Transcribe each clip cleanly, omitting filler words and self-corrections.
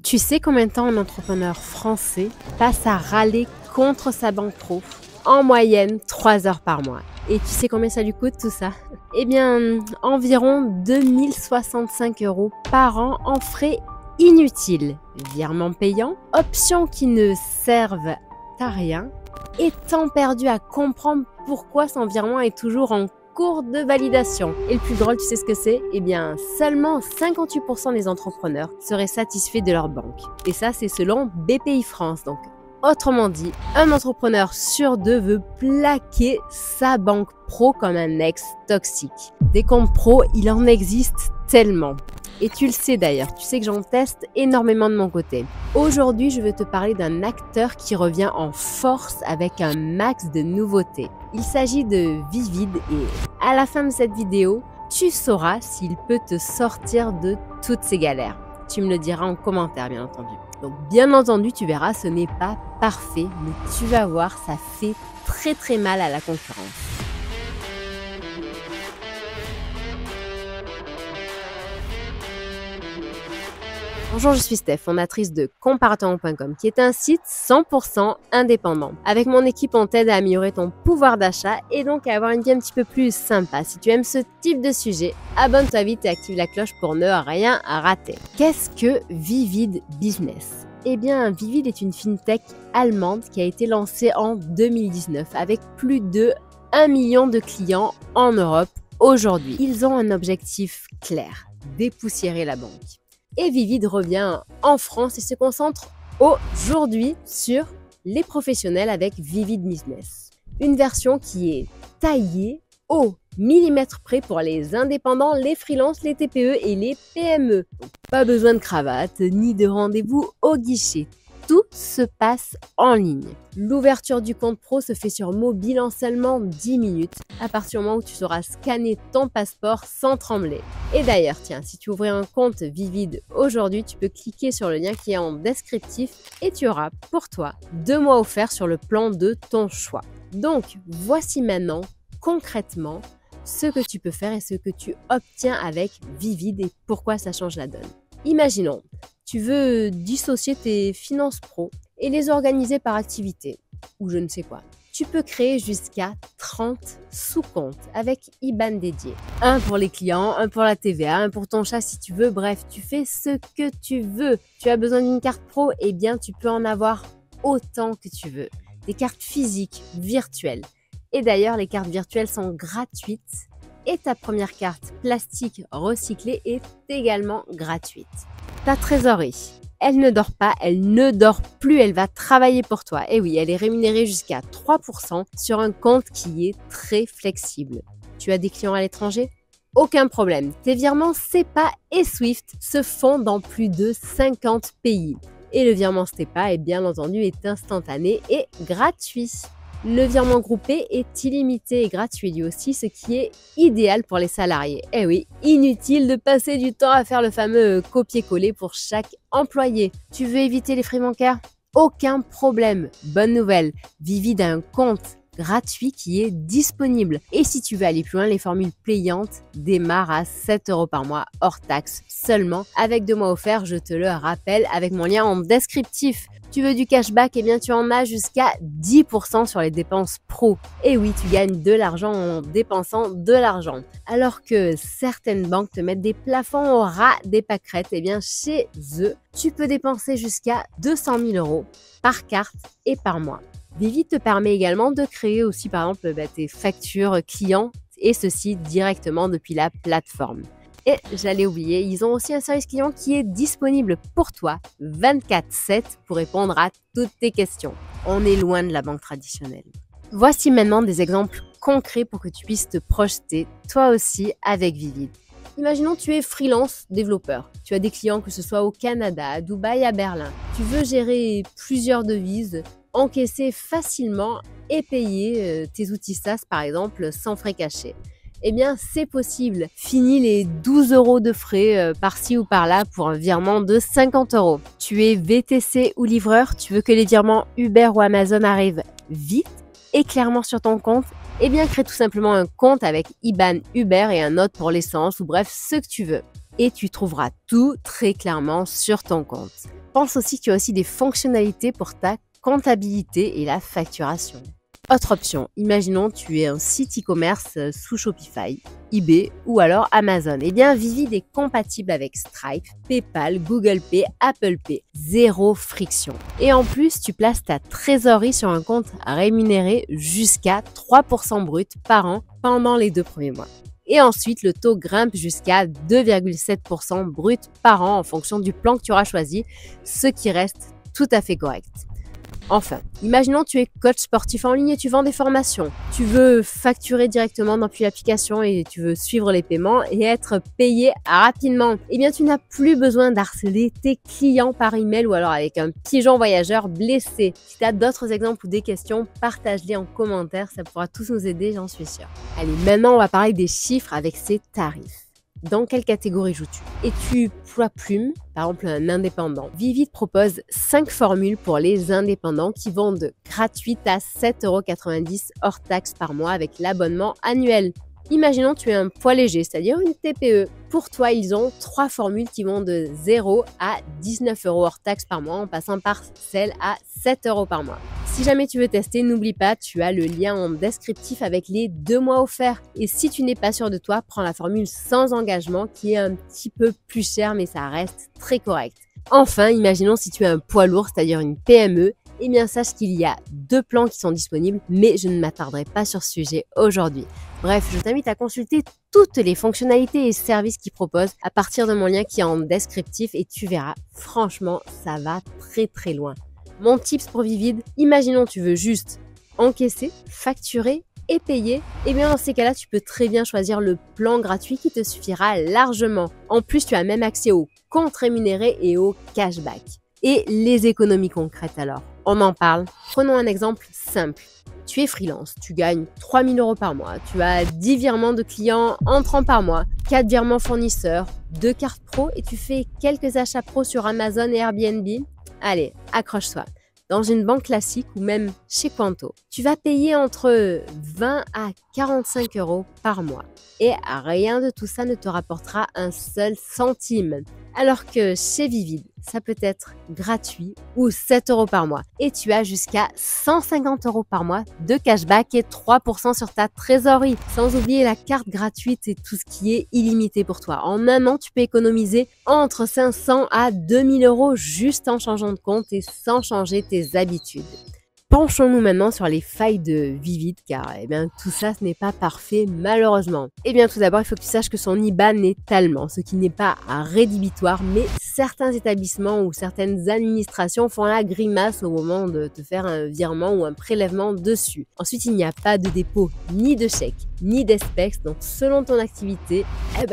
Tu sais combien de temps un entrepreneur français passe à râler contre sa banque pro? En moyenne, 3 heures par mois. Et tu sais combien ça lui coûte tout ça? Eh bien, environ 2 065 € par an en frais inutiles. Virements payants, options qui ne servent à rien et temps perdu à comprendre pourquoi son virement est toujours en cours de validation. Et le plus drôle, tu sais ce que c'est? Eh bien, seulement 58% des entrepreneurs seraient satisfaits de leur banque. Et ça, c'est selon BPI France. Donc, autrement dit, un entrepreneur sur deux veut plaquer sa banque pro comme un ex toxique. Des comptes pro, il en existe tellement. Et tu le sais d'ailleurs, tu sais que j'en teste énormément de mon côté. Aujourd'hui, je veux te parler d'un acteur qui revient en force avec un max de nouveautés. Il s'agit de Vivid et à la fin de cette vidéo, tu sauras s'il peut te sortir de toutes ces galères. Tu me le diras en commentaire, bien entendu. Donc, bien entendu, tu verras, ce n'est pas parfait, mais tu vas voir, ça fait très mal à la concurrence. Bonjour, je suis Steph, fondatrice de comparaton.com, qui est un site 100% indépendant. Avec mon équipe, on t'aide à améliorer ton pouvoir d'achat et donc à avoir une vie un petit peu plus sympa. Si tu aimes ce type de sujet, abonne-toi vite et active la cloche pour ne rien rater. Qu'est-ce que Vivid Business? Eh bien, Vivid est une fintech allemande qui a été lancée en 2019 avec plus de 1 million de clients en Europe aujourd'hui. Ils ont un objectif clair, dépoussiérer la banque. Et Vivid revient en France et se concentre aujourd'hui sur les professionnels avec Vivid Business. Une version qui est taillée au millimètre près pour les indépendants, les freelances, les TPE et les PME. Donc, pas besoin de cravate ni de rendez-vous au guichet. Tout se passe en ligne. L'ouverture du compte pro se fait sur mobile en seulement 10 minutes, à partir du moment où tu sauras scanner ton passeport sans trembler. Et d'ailleurs, tiens, si tu ouvrais un compte Vivid aujourd'hui, tu peux cliquer sur le lien qui est en descriptif et tu auras pour toi 2 mois offerts sur le plan de ton choix. Donc, voici maintenant concrètement ce que tu peux faire et ce que tu obtiens avec Vivid et pourquoi ça change la donne. Imaginons, tu veux dissocier tes finances pro et les organiser par activité ou je ne sais quoi. Tu peux créer jusqu'à 30 sous-comptes avec IBAN dédié. Un pour les clients, un pour la TVA, un pour ton chat si tu veux. Bref, tu fais ce que tu veux. Tu as besoin d'une carte pro, eh bien tu peux en avoir autant que tu veux. Des cartes physiques, virtuelles. Et d'ailleurs, les cartes virtuelles sont gratuites. Et ta première carte plastique recyclée est également gratuite. Ta trésorerie, elle ne dort pas, elle ne dort plus, elle va travailler pour toi. Et oui, elle est rémunérée jusqu'à 3% sur un compte qui est très flexible. Tu as des clients à l'étranger? Aucun problème. Tes virements SEPA et SWIFT se font dans plus de 50 pays. Et le virement SEPA, bien entendu, est instantané et gratuit. Le virement groupé est illimité et gratuit lui aussi, ce qui est idéal pour les salariés. Eh oui, inutile de passer du temps à faire le fameux copier-coller pour chaque employé. Tu veux éviter les frais bancaires? Aucun problème. Bonne nouvelle, Vivid a un compte gratuit qui est disponible. Et si tu veux aller plus loin, les formules payantes démarrent à 7 € par mois hors taxe seulement. Avec 2 mois offerts, je te le rappelle, avec mon lien en descriptif. Tu veux du cashback, eh bien tu en as jusqu'à 10% sur les dépenses pro. Et oui, tu gagnes de l'argent en dépensant de l'argent. Alors que certaines banques te mettent des plafonds au ras des pâquerettes, eh bien chez eux, tu peux dépenser jusqu'à 200 000 € par carte et par mois. Vivid te permet également de créer aussi par exemple tes factures clients et ceci directement depuis la plateforme. Et j'allais oublier, ils ont aussi un service client qui est disponible pour toi 24/7 pour répondre à toutes tes questions. On est loin de la banque traditionnelle. Voici maintenant des exemples concrets pour que tu puisses te projeter toi aussi avec Vivid. Imaginons tu es freelance développeur. Tu as des clients que ce soit au Canada, à Dubaï, à Berlin. Tu veux gérer plusieurs devises, encaisser facilement et payer tes outils SaaS par exemple sans frais cachés. Eh bien, c'est possible. Fini les 12 € de frais par-ci ou par-là pour un virement de 50 €. Tu es VTC ou livreur, tu veux que les virements Uber ou Amazon arrivent vite et clairement sur ton compte? Eh bien, crée tout simplement un compte avec IBAN Uber et un autre pour l'essence ou bref, ce que tu veux. Et tu trouveras tout très clairement sur ton compte. Pense aussi que tu as aussi des fonctionnalités pour ta comptabilité et la facturation. Autre option, imaginons tu es un site e-commerce sous Shopify, eBay ou alors Amazon. Eh bien, Vivid est compatible avec Stripe, PayPal, Google Pay, Apple Pay. Zéro friction. Et en plus, tu places ta trésorerie sur un compte rémunéré jusqu'à 3% brut par an pendant les 2 premiers mois. Et ensuite, le taux grimpe jusqu'à 2,7% brut par an en fonction du plan que tu auras choisi, ce qui reste tout à fait correct. Enfin, imaginons tu es coach sportif en ligne et tu vends des formations. Tu veux facturer directement depuis l'application et tu veux suivre les paiements et être payé rapidement. Eh bien, tu n'as plus besoin d'harceler tes clients par email ou alors avec un pigeon voyageur blessé. Si tu as d'autres exemples ou des questions, partage-les en commentaire, ça pourra tous nous aider, j'en suis sûre. Allez, maintenant on va parler des chiffres avec ces tarifs. Dans quelle catégorie joues-tu? Es-tu poids plume, par exemple un indépendant? Vivid propose 5 formules pour les indépendants qui vont de gratuite à 7,90 € hors taxe par mois avec l'abonnement annuel. Imaginons tu es un poids léger, c'est-à-dire une TPE. Pour toi, ils ont 3 formules qui vont de 0 à 19 € hors taxe par mois en passant par celle à 7 € par mois. Si jamais tu veux tester, n'oublie pas, tu as le lien en descriptif avec les 2 mois offerts. Et si tu n'es pas sûr de toi, prends la formule sans engagement qui est un petit peu plus chère mais ça reste très correct. Enfin, imaginons si tu es un poids lourd, c'est-à-dire une PME, eh bien sache qu'il y a 2 plans qui sont disponibles, mais je ne m'attarderai pas sur ce sujet aujourd'hui. Bref, je t'invite à consulter toutes les fonctionnalités et services qu'ils proposent à partir de mon lien qui est en descriptif et tu verras, franchement, ça va très très loin. Mon tips pour Vivid, imaginons tu veux juste encaisser, facturer et payer, et bien dans ces cas-là, tu peux très bien choisir le plan gratuit qui te suffira largement. En plus, tu as même accès aux comptes rémunérés et au cashback. Et les économies concrètes alors, on en parle. Prenons un exemple simple. Tu es freelance, tu gagnes 3 000 € par mois, tu as 10 virements de clients entrants par mois, 4 virements fournisseurs, 2 cartes pro et tu fais quelques achats pro sur Amazon et Airbnb. Allez, accroche-toi. Dans une banque classique ou même chez Quanto, tu vas payer entre 20 à 45 € par mois. Et rien de tout ça ne te rapportera un seul centime. Alors que chez Vivid, ça peut être gratuit ou 7 € par mois. Et tu as jusqu'à 150 € par mois de cashback et 3% sur ta trésorerie. Sans oublier la carte gratuite et tout ce qui est illimité pour toi. En un an, tu peux économiser entre 500 à 2000 € juste en changeant de compte et sans changer tes habitudes. Penchons-nous maintenant sur les failles de Vivid car tout ça ce n'est pas parfait malheureusement. Tout d'abord il faut que tu saches que son IBAN est allemand, ce qui n'est pas rédhibitoire mais certains établissements ou certaines administrations font la grimace au moment de te faire un virement ou un prélèvement dessus. Ensuite il n'y a pas de dépôt ni de chèque ni d'espèces donc selon ton activité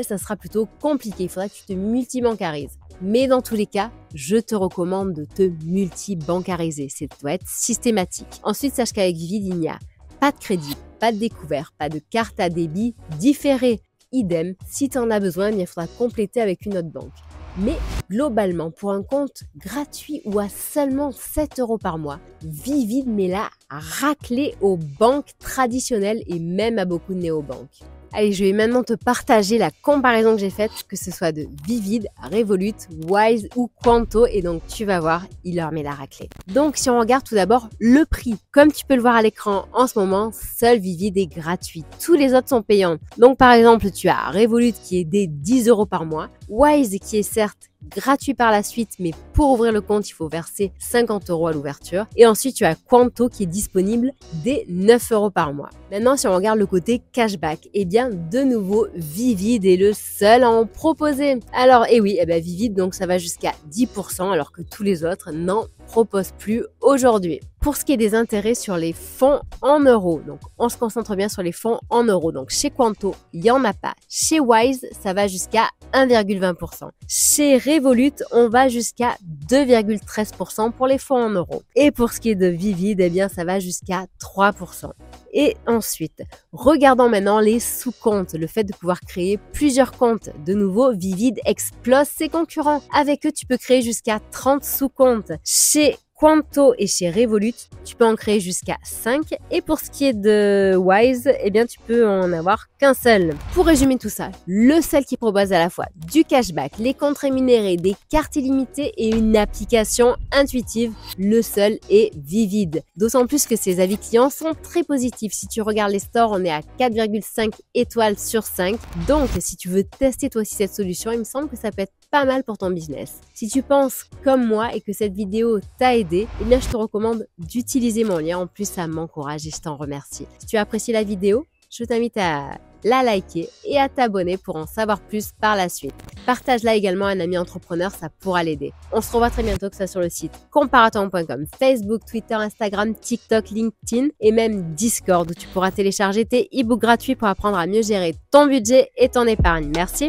ça sera plutôt compliqué, il faudra que tu te multibancarises. Mais dans tous les cas, je te recommande de te multi-bancariser. Ça doit être systématique. Ensuite, sache qu'avec Vivid, il n'y a pas de crédit, pas de découvert, pas de carte à débit différée. Idem, si tu en as besoin, il faudra compléter avec une autre banque. Mais globalement, pour un compte gratuit ou à seulement 7 € par mois, Vivid met la raclée aux banques traditionnelles et même à beaucoup de néobanques. Allez, je vais maintenant te partager la comparaison que j'ai faite, que ce soit de Vivid, Revolut, Wise ou Quanto. Et donc, tu vas voir, il leur met la raclée. Donc, si on regarde tout d'abord le prix, comme tu peux le voir à l'écran en ce moment, seul Vivid est gratuit. Tous les autres sont payants. Donc, par exemple, tu as Revolut qui est des 10 € par mois, Wise qui est certes gratuit par la suite, mais pour ouvrir le compte, il faut verser 50 € à l'ouverture. Et ensuite, tu as Quanto qui est disponible dès 9 € par mois. Maintenant, si on regarde le côté cashback, de nouveau, Vivid est le seul à en proposer. Alors, Vivid, donc ça va jusqu'à 10%, alors que tous les autres n'en proposent plus aujourd'hui. Pour ce qui est des intérêts sur les fonds en euros, donc on se concentre bien sur les fonds en euros. Donc chez Quanto, il n'y en a pas. Chez Wise, ça va jusqu'à 1,20%. Chez Revolut, on va jusqu'à 2,13% pour les fonds en euros. Et pour ce qui est de Vivid, ça va jusqu'à 3%. Et ensuite, regardons maintenant les sous-comptes, le fait de pouvoir créer plusieurs comptes. De nouveau, Vivid explose ses concurrents. Avec eux, tu peux créer jusqu'à 30 sous-comptes. Chez Quanto et chez Revolut, tu peux en créer jusqu'à 5. Et pour ce qui est de Wise, eh bien, tu peux en avoir qu'un seul. Pour résumer tout ça, le seul qui propose à la fois du cashback, les comptes rémunérés, des cartes illimitées et une application intuitive, le seul est Vivid. D'autant plus que ses avis clients sont très positifs. Si tu regardes les stores, on est à 4,5 étoiles sur 5. Donc, si tu veux tester toi aussi cette solution, il me semble que ça peut être pas mal pour ton business. Si tu penses comme moi et que cette vidéo t'a aidé, eh bien je te recommande d'utiliser mon lien. En plus, ça m'encourage et je t'en remercie. Si tu as apprécié la vidéo, je t'invite à la liker et à t'abonner pour en savoir plus par la suite. Partage-la également à un ami entrepreneur, ça pourra l'aider. On se revoit très bientôt, que ce soit sur le site comparaton.com, Facebook, Twitter, Instagram, TikTok, LinkedIn et même Discord où tu pourras télécharger tes e-books gratuits pour apprendre à mieux gérer ton budget et ton épargne. Merci.